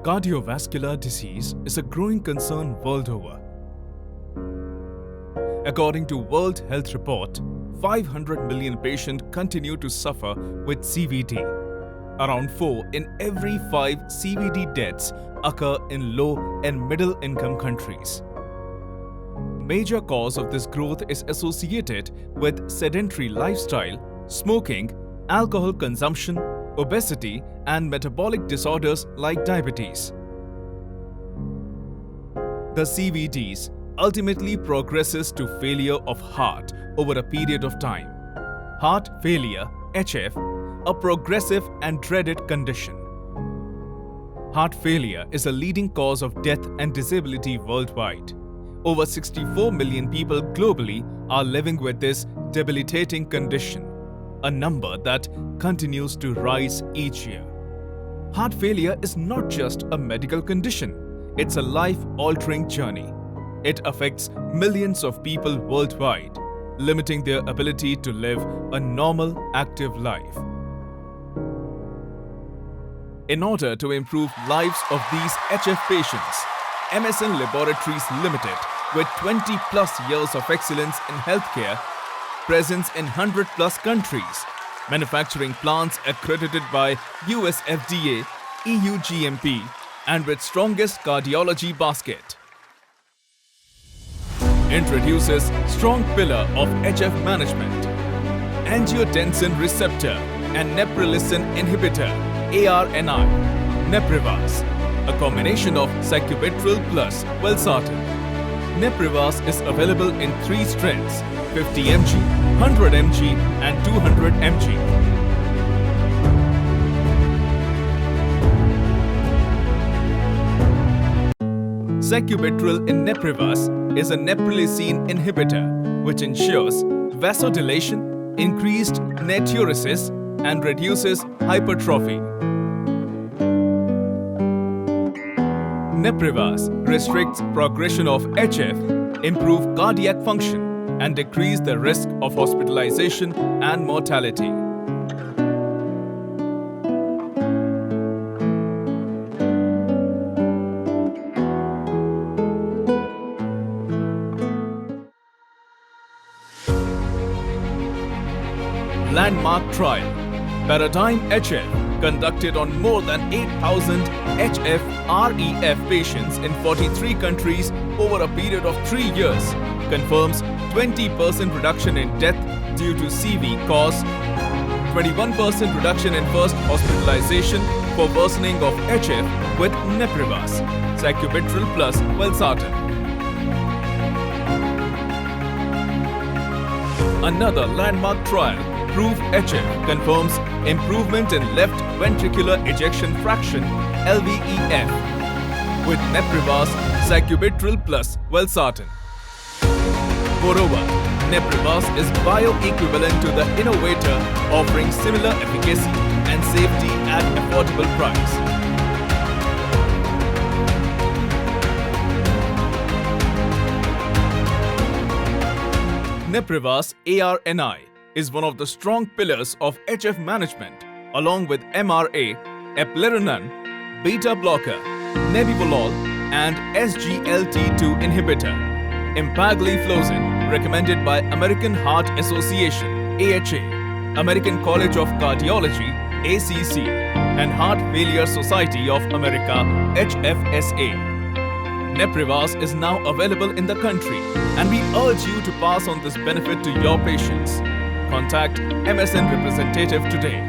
Cardiovascular disease is a growing concern world over. According to World Health Report, 500 million patients continue to suffer with CVD. Around 4 in every 5 CVD deaths occur in low and middle income countries. Major cause of this growth is associated with sedentary lifestyle, smoking, alcohol consumption, obesity and metabolic disorders like diabetes. The CVDs ultimately progresses to failure of heart over a period of time. Heart failure, HF, a progressive and dreaded condition. Heart failure is a leading cause of death and disability worldwide. Over 64 million people globally are living with this debilitating condition, a number that continues to rise each year. Heart failure is not just a medical condition, it's a life-altering journey. It affects millions of people worldwide, limiting their ability to live a normal, active life. In order to improve lives of these HF patients, MSN Laboratories Limited, with 20+ years of excellence in healthcare, presence in 100+ countries, manufacturing plants accredited by US FDA, EU GMP, and with strongest cardiology basket, introduces strong pillar of HF management, angiotensin receptor and neprilysin inhibitor ARNI, Neprivaz, a combination of sacubitril plus valsartan. Neprivaz is available in 3 strengths: 50 mg, 100 mg and 200 mg. Sacubitril in Neprivaz is a neprilysin inhibitor which ensures vasodilation, increased natriuresis and reduces hypertrophy. Neprivaz restricts progression of HF, improve cardiac function and decrease the risk of hospitalization and mortality. Landmark trial, Paradigm HF, conducted on more than 8,000 HF-REF patients in 43 countries over a period of 3 years, confirms 20% reduction in death due to CV cause, 21% reduction in first hospitalization for worsening of HF with Neprivaz, sacubitril plus valsartan. Another landmark trial, Prove HF, confirms improvement in left ventricular ejection fraction (LVEF) with Neprivaz, sacubitril plus valsartan. Moreover, Neprivaz is bioequivalent to the innovator, offering similar efficacy and safety at affordable price. Neprivaz ARNI is one of the strong pillars of HF management, along with MRA, eplerenone, beta blocker, nebivolol, and SGLT2 inhibitor. Empagliflozin, recommended by American Heart Association (AHA), American College of Cardiology (ACC), and Heart Failure Society of America (HFSA). Neprivaz is now available in the country, and we urge you to pass on this benefit to your patients. Contact MSN representative today.